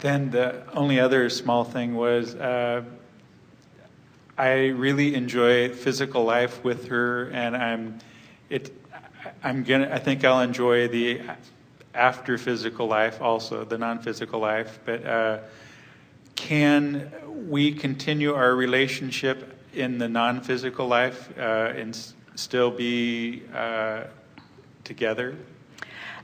Then the only other small thing was I really enjoy physical life with her, and I think I'll enjoy the after physical life also, the non-physical life. But can we continue our relationship in the non-physical life and still be together?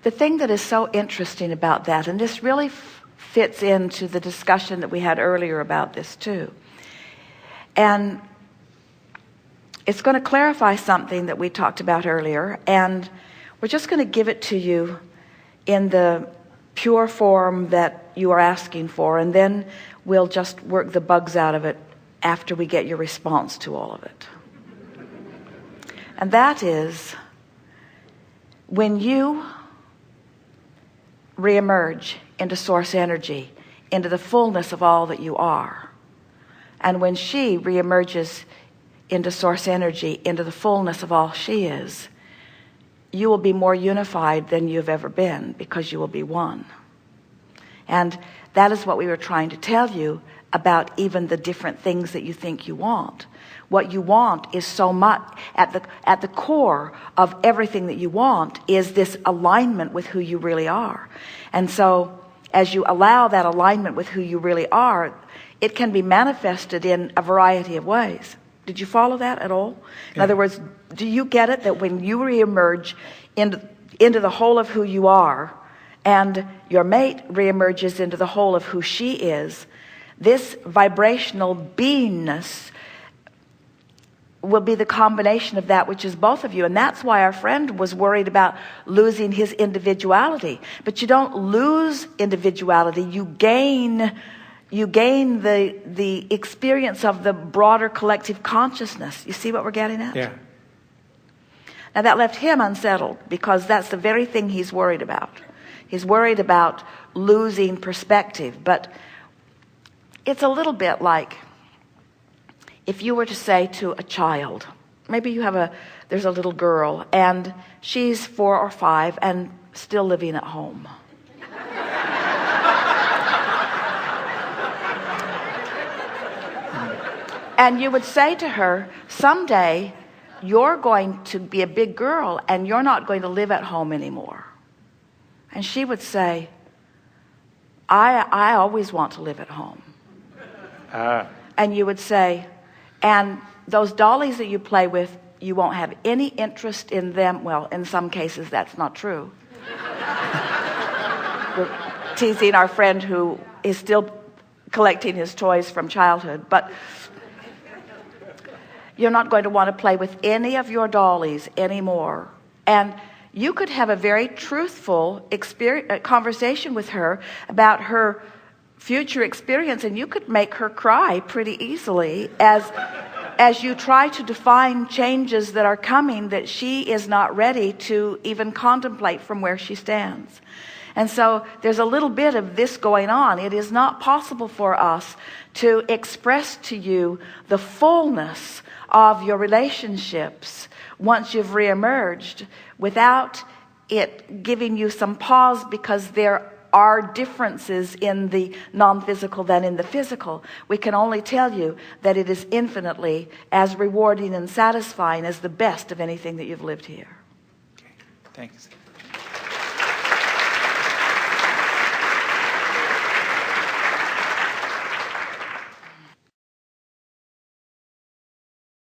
The thing that is so interesting about that, and this really fits into the discussion that we had earlier about this too, and it's going to clarify something that we talked about earlier, and we're just going to give it to you in the pure form that you are asking for, and then we'll just work the bugs out of it after we get your response to all of it. And that is, when you reemerge into source energy, into the fullness of all that you are, and when she reemerges into source energy, into the fullness of all she is, you will be more unified than you've ever been, because you will be one. And that is what we were trying to tell you about even the different things that you think you want. What you want is so much at the core of everything that you want is this alignment with who you really are. And so as you allow that alignment with who you really are, it can be manifested in a variety of ways. Did you follow that at all? In other words, do you get it that when you reemerge into the whole of who you are, and your mate reemerges into the whole of who she is, this vibrational beingness will be the combination of that which is both of you. And that's why our friend was worried about losing his individuality. But you don't lose individuality, you gain the experience of the broader collective consciousness. You see what we're getting at? Yeah. Now that left him unsettled, because that's the very thing he's worried about. He's worried about losing perspective. But it's a little bit like if you were to say to a child, maybe there's a little girl and she's 4 or 5 and still living at home. And you would say to her, someday you're going to be a big girl and you're not going to live at home anymore. And she would say, I always want to live at home. And you would say, and those dollies that you play with, you won't have any interest in them. Well, in some cases that's not true. We're teasing our friend who is still collecting his toys from childhood, but you're not going to want to play with any of your dollies anymore. And you could have a very truthful conversation with her about her future experience, and you could make her cry pretty easily as you try to define changes that are coming that she is not ready to even contemplate from where she stands. And so there's a little bit of this going on. It is not possible for us to express to you the fullness of your relationships once you've reemerged without it giving you some pause, because there are differences in the non-physical than in the physical. We can only tell you that it is infinitely as rewarding and satisfying as the best of anything that you've lived here. Okay, thanks.